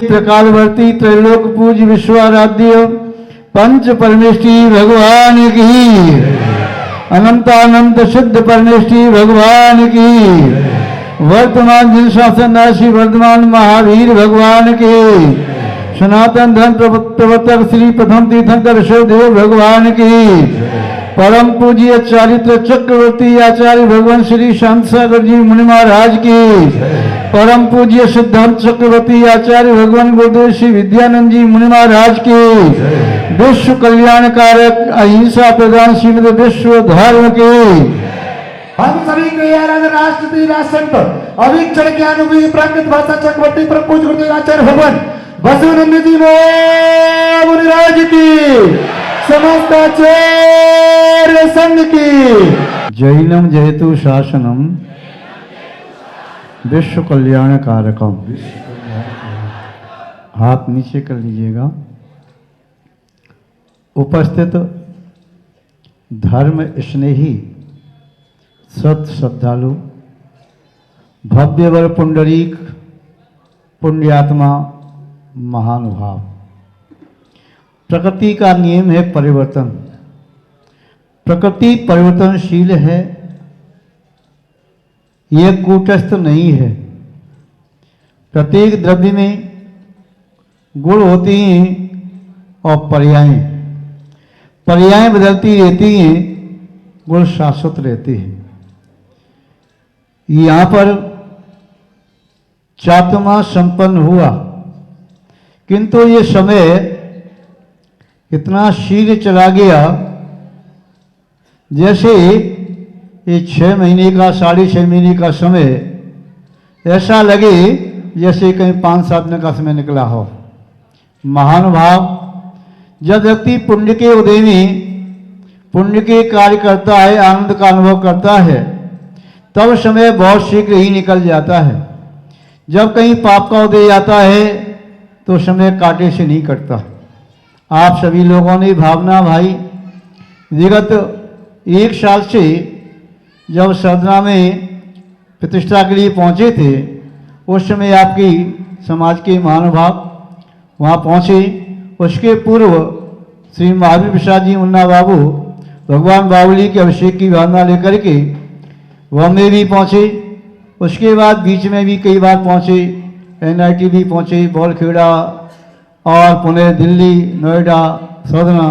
त्रिकालवर्ती त्रैलोक पूज विश्वाराध्य पंच परमेष्ठी भगवान की, अनंतानंत शुद्ध परमेष्ठी भगवान की, वर्तमान जिन शासननाशी वर्धमान महावीर भगवान के, सनातन धर्म प्रवर्तक श्री प्रथम तीर्थंकर ऋषभदेव भगवान की, परम पूज्य चारित्र चक्रवर्ती आचार्य भगवान श्री शांत सागर जी मुनि महाराज की, परम पूज्य सिद्धांत चक्रवर्ती आचार्य भगवान गुरुदेव श्री विद्यानंद जी मुनि महाराज की, विश्व कल्याण कारक अहिंसा प्रदान श्रीमद विश्व धर्म के, हम सभी के राष्ट्रपति राष्ट्रसंत अविचल ज्ञानोपी प्राकृत भाषा चक्रवर्ती परम पूज्य गुरुदेव आचार्य भगवान बसवानंद जी मुनिराज की, समस्त आचार्य संघ की। जैनम जयतु शासनम विश्व कल्याण कारकम। हाथ नीचे कर लीजिएगा। उपस्थित धर्म स्नेही सत श्रद्धालु भव्यवर पुंडरीक पुण्यात्मा महानुभाव, प्रकृति का नियम है परिवर्तन। प्रकृति परिवर्तनशील है, यह कूटस्थ नहीं है। प्रत्येक द्रव्य में गुण होती हैं और पर्यायें बदलती रहती हैं, गुण शाश्वत रहते हैं। यहाँ पर चातुर्मास संपन्न हुआ, किंतु ये समय इतना शीघ्र चला गया जैसे ये 6 महीने का 6.5 महीने का समय ऐसा लगे जैसे कहीं 5-7 दिन का समय निकला हो। महानुभाव, जब व्यक्ति पुण्य के उदय में पुण्य के कार्य करता है, आनंद का अनुभव करता है, तब समय बहुत शीघ्र ही निकल जाता है। जब कहीं पाप का उदय आता है तो समय कांटे से नहीं कटता। आप सभी लोगों ने भावना भाई विगत 1 साल से जब साधना में प्रतिष्ठा के लिए पहुंचे थे, उस समय आपकी समाज के महानुभाव वहां पहुंचे। उसके पूर्व श्री महावीर प्रसाद जी मुन्ना बाबू भगवान बावली के अभिषेक की भावना लेकर के वह में भी पहुंचे। उसके बाद बीच में भी कई बार पहुंचे, NIT भी पहुंचे, बौलखेड़ा और पुणे, दिल्ली, नोएडा, सौदना।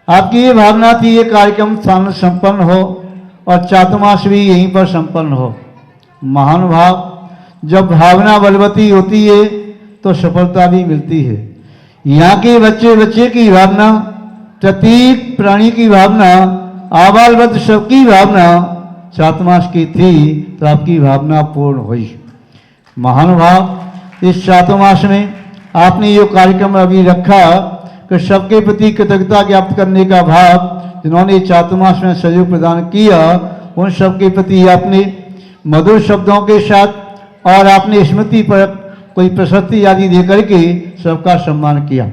आपकी ये भावना थी ये कार्यक्रम संपन्न हो और चातुर्मास भी यहीं पर संपन्न हो। महानुभाव, जब भावना बलवती होती है तो सफलता भी मिलती है। यहाँ के बच्चे की भावना, प्रत्येक प्राणी की भावना, आबाल वृद्ध सबकी भावना चातुर्मास की थी, तो आपकी भावना पूर्ण हुई। महानुभाव, इस चातुर्मास में आपने ये कार्यक्रम अभी रखा कि सबके प्रति कृतज्ञता ज्ञाप्त करने का भाव, जिन्होंने चातुर्मास में सहयोग प्रदान किया, उन सबके प्रति आपने मधुर शब्दों के साथ और आपने स्मृति पर कोई प्रशस्ति आदि देकर के सबका सम्मान किया।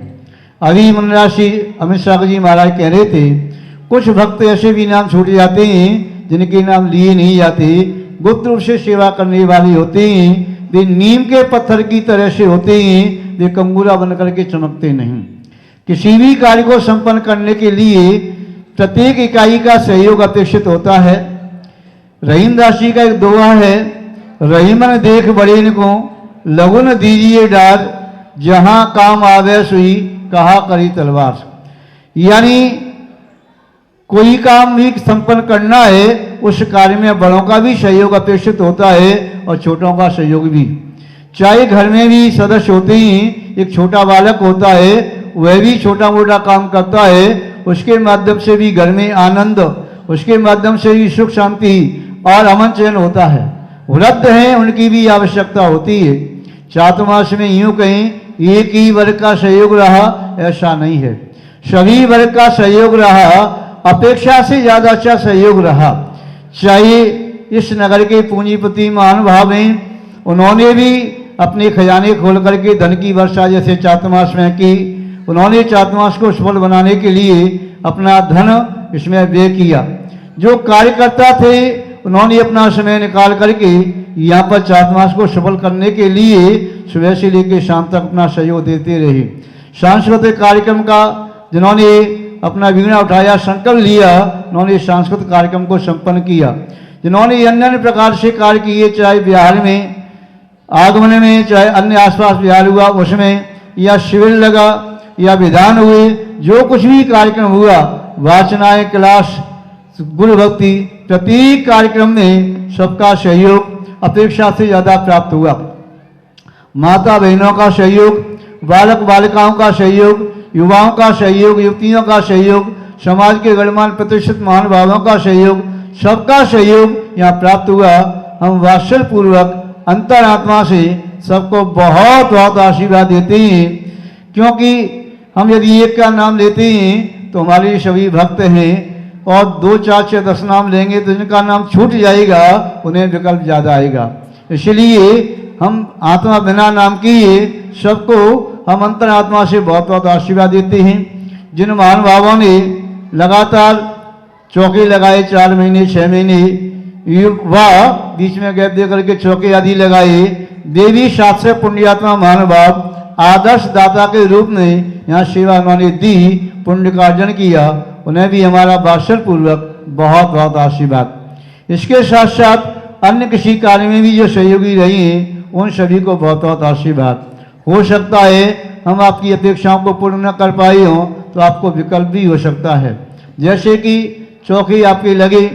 अभी मुनिराशि अमित शाह जी महाराज कह रहे थे, कुछ भक्त ऐसे भी नाम छूट जाते हैं जिनके नाम लिए नहीं जाते, गुप्त रूप से सेवा करने वाले होते हैं, वे नीम के पत्थर की तरह से होते हैं, वे कंगूरा बनकर के चमकते नहीं। किसी भी कार्य को संपन्न करने के लिए प्रत्येक इकाई का सहयोग अपेक्षित होता है। रहीम दास जी का एक दोहा है, रहीमन देख बड़ेन को लघुन दीजिए डार, जहां काम आवे सुई कहा करी तलवार। यानी कोई काम भी संपन्न करना है, उस कार्य में बड़ों का भी सहयोग अपेक्षित होता है और छोटों का सहयोग भी। चाहे घर में भी सदस्य होते ही एक छोटा बालक होता है, वह भी छोटा मोटा काम करता है, उसके माध्यम से भी घर में आनंद, उसके माध्यम से भी सुख शांति और अमन चैन होता है। वृद्ध हैं, उनकी भी आवश्यकता होती है। चातुर्मास में यूं कहें एक ही वर्ग का सहयोग रहा ऐसा नहीं है, सभी वर्ग का सहयोग रहा, अपेक्षा से ज्यादा अच्छा सहयोग रहा। चाहे इस नगर के पूंजीपति महानुभाव हैं, उन्होंने भी अपने खजाने खोल करके धन की वर्षा जैसे चातुर्मास में की। उन्होंने चातुर्मास को सफल बनाने के लिए अपना धन इसमें व्यय किया। जो कार्यकर्ता थे, उन्होंने अपना समय निकाल करके यहाँ पर चातुर्मास को सफल करने के लिए सुबह से लेकर शाम तक अपना सहयोग देते रहे। सांस्कृतिक कार्यक्रम का जिन्होंने अपना वीणा उठाया, संकल्प लिया, उन्होंने सांस्कृतिक कार्यक्रम को संपन्न किया। जिन्होंने अन्य अन्य प्रकार से कार्य किए, चाहे बिहार में आगमन में, चाहे अन्य आसपास बिहार हुआ उसमें, या शिविर लगा या विधान हुए, जो कुछ भी कार्यक्रम हुआ, वाचनाएं, क्लास, गुरु भक्ति, प्रत्येक कार्यक्रम में सबका सहयोग अपेक्षा से ज़्यादा प्राप्त हुआ। माता बहनों का सहयोग, बालक बालिकाओं का सहयोग, युवाओं का सहयोग, युवतियों का सहयोग, समाज के गणमान्य प्रतिष्ठित महानुभावों का सहयोग, सबका सहयोग यहाँ प्राप्त हुआ। हम वात्सल्य पूर्वक अंतरात्मा से सबको बहुत बहुत आशीर्वाद देते हैं, क्योंकि हम यदि एक का नाम लेते हैं तो हमारे सभी भक्त हैं, और 2, 4, 6, 10 नाम लेंगे तो जिनका नाम छूट जाएगा उन्हें विकल्प ज़्यादा आएगा। इसलिए हम आत्मा बिना नाम किए सबको हम अंतरात्मा से बहुत बहुत आशीर्वाद देते हैं। जिन महानुभावों ने लगातार चौके लगाए 4 महीने 6 महीने व बीच में गैप दे करके चौके आदि लगाए, देवी 700 पुण्यात्मा महानुभाव आदर्श दाता के रूप में यहाँ सेवा उन्होंने दी, पुण्य का अर्जन किया, उन्हें भी हमारा वात्सल्य पूर्वक बहुत बहुत आशीर्वाद। इसके साथ साथ अन्य किसी कार्य में भी जो सहयोगी रही हैं उन सभी को बहुत बहुत आशीर्वाद। हो सकता है हम आपकी अपेक्षाओं को पूर्ण न कर पाए हों तो आपको विकल्प भी हो सकता है। जैसे कि चौकी आपकी लगी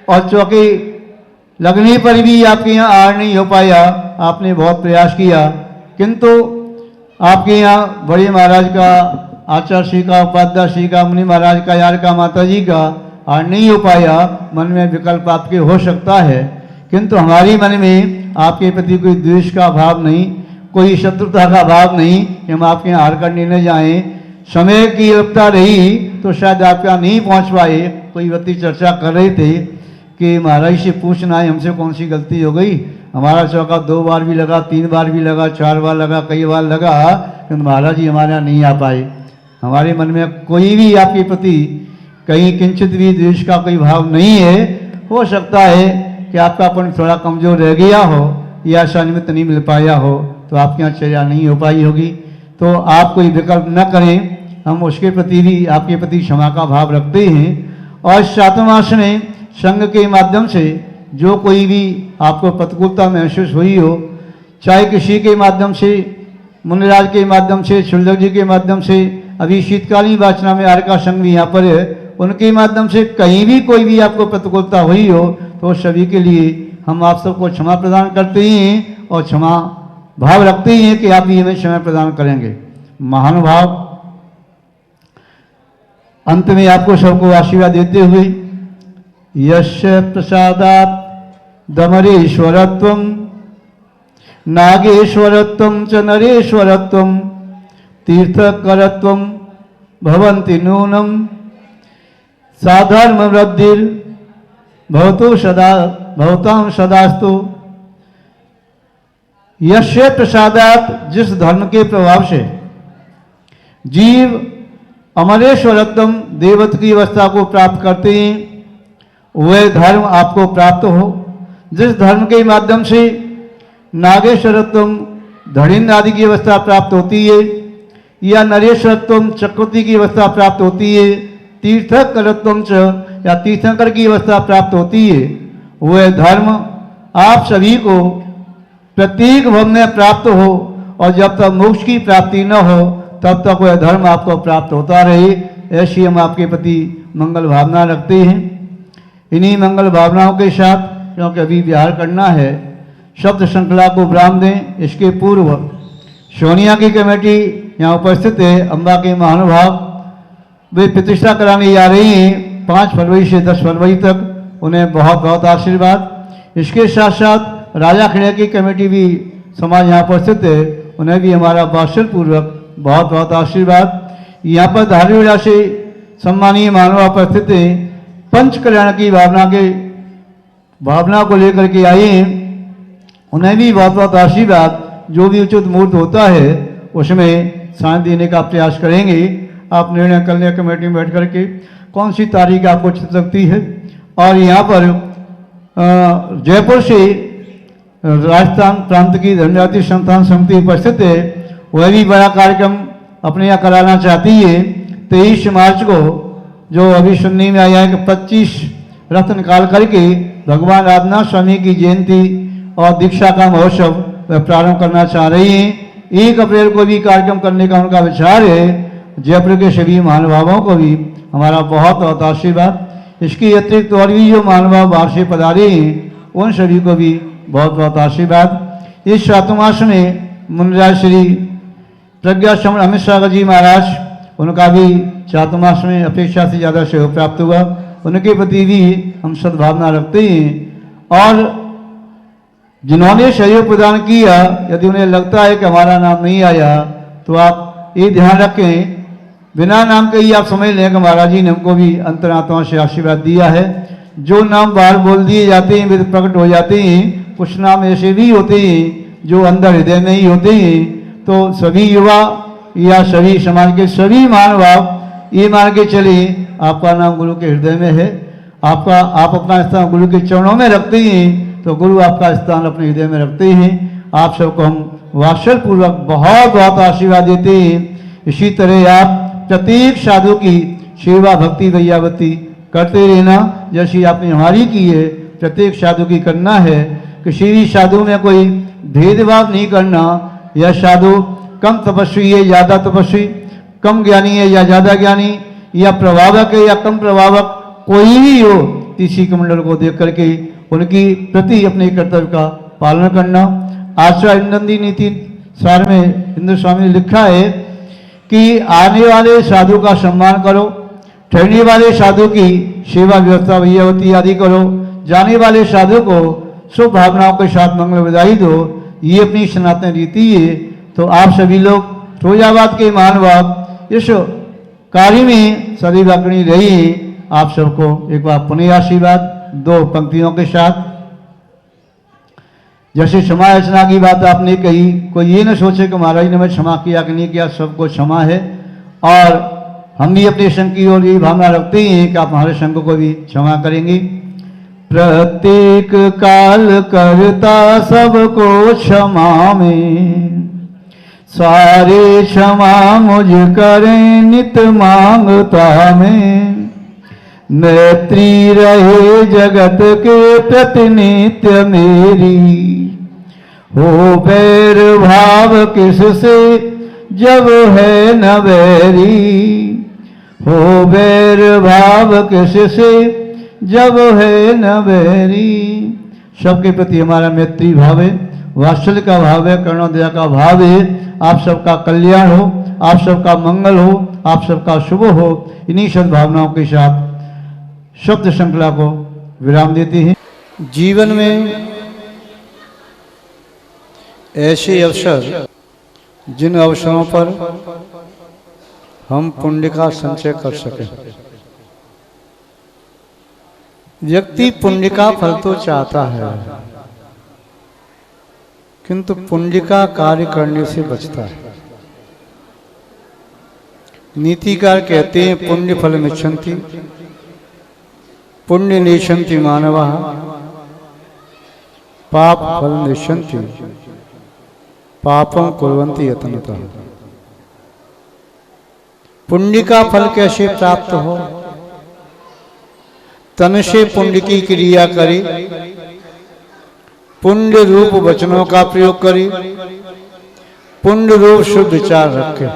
और चौकी लगने पर भी आपके यहाँ आर नहीं हो पाया, आपने बहुत प्रयास किया, किंतु आपके यहाँ बड़े महाराज का, आचार्य श्री का, उपाध्याय श्री का, मुनि महाराज का, यार का, माता जी का आर नहीं हो पाया। मन में विकल्प आपके हो सकता है, किंतु हमारी मन में आपके प्रति कोई द्वेष का भाव नहीं, कोई शत्रुता का भाव नहीं कि हम आपके यहाँ हार करने न जाएं। समय की विपत्ता रही तो शायद आपके यहाँ नहीं पहुँच पाए। कोई व्यक्ति चर्चा कर रहे थे कि महाराज से पूछना है हमसे कौन सी गलती हो गई, हमारा चौका 2 बार भी लगा, 3 बार भी लगा, 4 बार लगा, कई बार लगा, किंतु महाराज जी हमारे यहाँ नहीं आ पाए। हमारे मन में कोई भी आपके प्रति कहीं किंचित भी द्वेष का कोई भाव नहीं है। हो सकता है कि आपका अपन थोड़ा कमजोर रह गया हो या ऐसा निमित्त नहीं मिल पाया हो तो आपके यहाँ चर्चा नहीं हो पाई होगी, तो आप कोई विकल्प न करें। हम उसके प्रति भी आपके प्रति क्षमा का भाव रखते हैं। और 7वें मास में संघ के माध्यम से जो कोई भी आपको प्रतिकूलता महसूस हुई हो, चाहे किसी के माध्यम से, मुनिराज के माध्यम से, शुल्लक जी के माध्यम से, अभी शीतकालीन वाचना में आर्का संघ भी यहाँ पर है, उनके माध्यम से कहीं भी कोई भी आपको प्रतिकूलता हुई हो तो सभी के लिए हम आप सबको क्षमा प्रदान करते हैं और क्षमा भाव रखते हैं कि आप भी हमें क्षमा प्रदान करेंगे। महानुभाव अंत में आपको सबको आशीर्वाद देते हुए, यस्य प्रसादात् दमरेश्वरत्वं नागेश्वरत्वं च नरेश्वरत्वं तीर्थकरत्वं भवन्ति नूनं साधर्म वृद्धिर भवतो सदा भवतां सदास्तु। यस्य प्रसादात्, जिस धर्म के प्रभाव से जीव अमरेश्वरत्वम देवत्व की अवस्था को प्राप्त करते हैं, वह धर्म आपको प्राप्त हो। जिस धर्म के माध्यम से नागेश्वरत्वम धड़िंद्र आदि की अवस्था प्राप्त होती है, या नरेश्वरत्वम चक्रवर्ती की अवस्था प्राप्त होती है, तीर्थकरत्वम च या तीर्थंकर की अवस्था प्राप्त होती है, वह धर्म आप सभी को प्रत्येक भव में प्राप्त हो। और जब तक मोक्ष की प्राप्ति न हो तब तक वह धर्म आपको प्राप्त होता रहे, ऐसी हम आपके प्रति मंगल भावना रखते हैं। इन्हीं मंगल भावनाओं के साथ, क्योंकि अभी विहार करना है, शब्द श्रृंखला को विराम दें। इसके पूर्व सोनिया की कमेटी यहाँ उपस्थित है, अम्बा के महानुभाव, वे प्रतिष्ठा कराने जा रही हैं 5 फरवरी से 10 फरवरी तक। उन्हें बहुत बहुत आशीर्वाद। इसके साथ साथ राजा खेड़े की कमेटी भी समाज यहाँ उपस्थित है, उन्हें भी हमारा वात्सल्य पूर्वक बहुत बहुत आशीर्वाद। यहाँ पर धार्मिक विला से सम्मानीय महानुभाव उपस्थित हैं, पंच कल्याण की भावना को लेकर के आए हैं, उन्हें भी बहुत बहुत आशीर्वाद। जो भी उचित मुहूर्त होता है उसमें साथ देने का प्रयास करेंगे। आप निर्णय कर लें कमेटी में बैठ करके कौन सी तारीख आपको उचित लगती है। और यहाँ पर जयपुर से राजस्थान प्रांत की जनजाति संस्थान समिति उपस्थित है, वह भी बड़ा कार्यक्रम अपने यहाँ कराना चाहती है। 23 मार्च को जो अभी सुनने में आया है कि 25 रथ निकाल करके भगवान रामनाथ स्वामी की जयंती और दीक्षा का महोत्सव वह प्रारंभ करना चाह रही हैं। 1 अप्रैल को भी कार्यक्रम करने का उनका विचार है। जयपुर के सभी महानुभावों को भी हमारा बहुत बहुत आशीर्वाद। इसके अतिरिक्त और भी जो महानुभाव बाहर से पधारे हैं उन सभी को भी बहुत बहुत आशीर्वाद। इस चातुर्मास में मुनिराज श्री प्रज्ञा श्रवण अमित सागर जी महाराज, उनका भी चातुर्मास में अपेक्षा से ज़्यादा सहयोग प्राप्त हुआ। उनके प्रति भी हम सद्भावना रखते हैं। और जिन्होंने सहयोग प्रदान किया, यदि उन्हें लगता है कि हमारा नाम नहीं आया तो आप ये ध्यान रखें, बिना नाम के ही आप समझ लें कि महाराज जी ने हमको भी अंतरात्मा से आशीर्वाद दिया है। जो नाम बाहर बोल दिए जाते हैं वे प्रकट हो जाते हैं, कुछ नाम ऐसे भी होते हैं जो अंदर हृदय में ही होते हैं। तो सभी युवा या सभी समाज के सभी महानुभाव ये मान के चले आपका नाम गुरु के हृदय में है, आप अपना स्थान गुरु के चरणों में रखते हैं तो गुरु आपका स्थान अपने हृदय में रखते हैं। आप सबको हम वात्सल पूर्वक बहुत बहुत आशीर्वाद देते हैं। इसी तरह आप प्रत्येक साधु की सेवा भक्ति वैयावती करते रहना, जैसी आपने हमारी की है प्रत्येक साधु की करना है। किसी भी साधु में कोई भेदभाव नहीं करना, यह साधु कम तपस्वी है ज़्यादा तपस्वी, कम ज्ञानी है या ज़्यादा ज्ञानी, या प्रभावक है या कम प्रभावक, कोई भी हो किसी कमंडल को देख करके उनकी प्रति अपने कर्तव्य का पालन करना। आचार्य नंदी नीति सार में हिंदू स्वामी ने लिखा है कि आने वाले साधु का सम्मान करो, ठहरने वाले साधु की सेवा व्यवस्था वैयावती आदि करो, जाने वाले साधु को शुभ भावनाओं के साथ मंगल बधाई दो। ये अपनी सनातन रीति है। तो आप सभी लोग फिरोजाबाद के महानुभाव इस कार्य में सदैव अग्रणी रहिए। आप सबको एक बार पुनः आशीर्वाद 2 पंक्तियों के साथ। जैसे क्षमा याचना की बात आपने कही, कोई ये न सोचे कि महाराज ने मैं क्षमा किया कि नहीं किया, सबको क्षमा है। और हम भी अपने संघ की ओर यही भावना रखते हैं कि आप हमारे संघ को भी क्षमा करेंगे। प्रत्येक काल करता सबको क्षमा में, सारे क्षमा मुझ करें नित मांगता में। मैत्री रहे जगत के प्रति नित्य मेरी, हो बैर भाव किससे जब है न बैरी, हो बैर भाव किससे जब है न बैरी। सबके प्रति हमारा मैत्री भाव है, वात्सल्य का भाव है, करुणा दया का भाव है। आप सबका कल्याण हो, आप सबका मंगल हो, आप सबका शुभ हो। इन्हीं सद्भावनाओं के साथ शब्द श्रृंखला को विराम देते हैं। जीवन में ऐसे अवसर, जिन अवसरों पर हम पुण्य का संचय कर सकें। व्यक्ति पुण्य का फल तो चाहता है, किंतु पुण्य का कार्य करने से बचता है। नीतिकार कहते हैं पुण्य फल मिच्छन्ति, पुण्य नेशन्ति मानवा, पाप फल नेशन्ति, पापं कुर्वन्ति यतनतः। पुण्य का फल कैसे प्राप्त हो? तन से पुण्य की क्रिया करे, पुण्य रूप वचनों का प्रयोग करे, पुण्य रूप शुद्ध विचार रखे,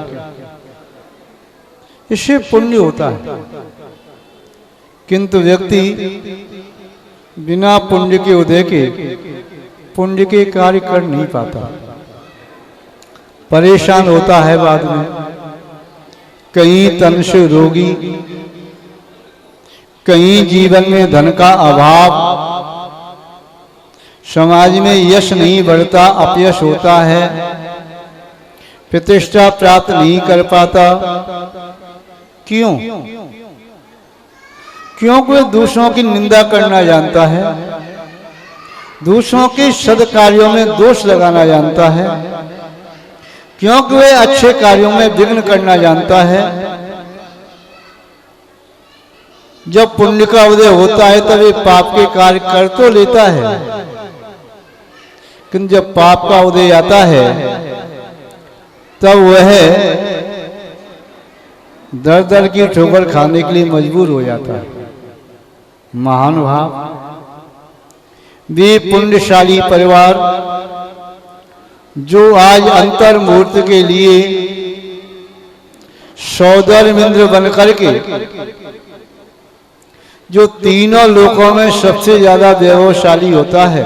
इससे पुण्य होता है। किंतु व्यक्ति बिना पुण्य के उदय के पुण्य के कार्य कर नहीं पाता, परेशान होता है बाद में। कहीं तन से रोगी, कहीं जीवन में धन का अभाव, समाज में यश नहीं बढ़ता, अपयश होता है, प्रतिष्ठा प्राप्त नहीं कर पाता। क्यों? क्योंकि वह दूसरों की निंदा करना जानता है, दूसरों के सद कार्यों में दोष लगाना जानता है, क्योंकि वह अच्छे कार्यों में विघ्न करना जानता है। जब पुण्य का उदय होता है तब ये पाप के कार्य कर तो लेता है, किंतु जब पाप का उदय आता है तब वह दर दर की ठोकर खाने के लिए मजबूर हो जाता है। महानुभाव, वे पुण्यशाली परिवार जो आज अंतर मुहूर्त के लिए सौदर्मिंद्र बनकर के जो तीनों लोकों में सबसे ज्यादा वैभवशाली होता है,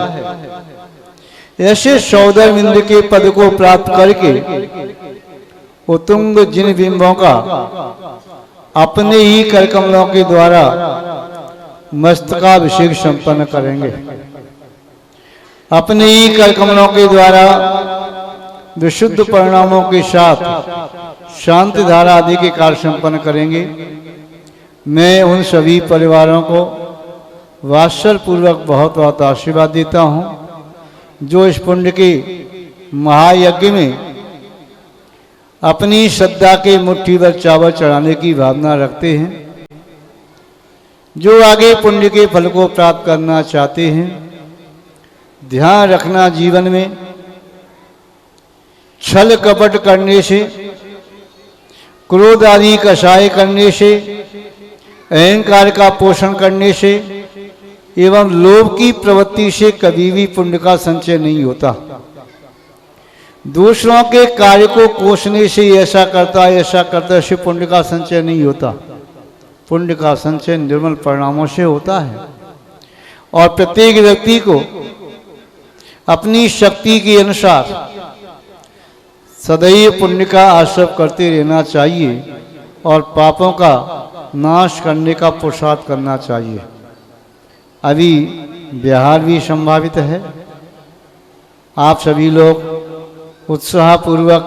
ऐसे सौदर्मिंद्र के पद को प्राप्त करके उत्तुंग जिन बिंबों का अपने ही करकमलों के द्वारा मस्तकाभिषेक संपन्न करेंगे, अपने ही करकमलों के द्वारा विशुद्ध परिणामों के साथ शांति धारा आदि के कार्य संपन्न करेंगे। मैं उन सभी परिवारों को वात्सल पूर्वक बहुत बहुत आशीर्वाद देता हूँ जो इस पुण्य के महायज्ञ में अपनी श्रद्धा के मुट्ठी भर चावल चढ़ाने की भावना रखते हैं। जो आगे पुण्य के फल को प्राप्त करना चाहते हैं, ध्यान रखना जीवन में छल कपट करने से, क्रोध आदि कषाय करने से, अहंकार का पोषण करने से एवं लोभ की प्रवृत्ति से कभी भी पुण्य का संचय नहीं होता। दूसरों के कार्य को कोसने से ऐसा करता है पुण्य का संचय नहीं होता। पुण्य का संचय निर्मल परिणामों से होता है और प्रत्येक व्यक्ति को अपनी शक्ति के अनुसार सदैव पुण्य का आश्रय करते रहना चाहिए और पापों का नाश करने का पुरुषार्थ करना चाहिए। अभी बिहार भी संभावित है। आप सभी लोग उत्साहपूर्वक,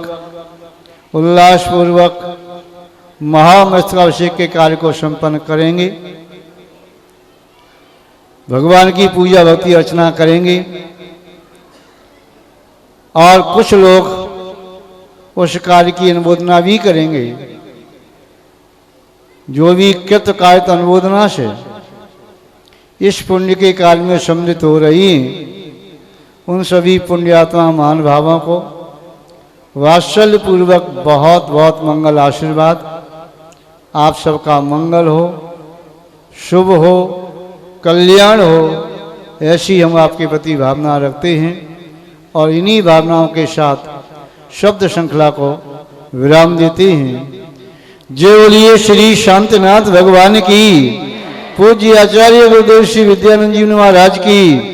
उल्लासपूर्वक महामस्तकाभिषेक के कार्य को संपन्न करेंगे, भगवान की पूजा भक्ति अर्चना करेंगे और कुछ लोग उस कार्य की अनुमोदना भी करेंगे। जो भी कृत कार्य अनुमोदना से इस पुण्य के कार्य में सम्मिलित हो रही हैं, उन सभी पुण्यात्मा महानुभावों को वात्सल्य पूर्वक बहुत बहुत मंगल आशीर्वाद। आप सबका मंगल हो, शुभ हो, कल्याण हो, ऐसी हम आपके प्रति भावना रखते हैं और इन्हीं भावनाओं के साथ शब्द श्रृंखला को विराम देते हैं। जय बोलिए श्री शांतिनाथ भगवान की, पूज्य आचार्य गुरुदेव श्री विद्यानंद जी महाराज की।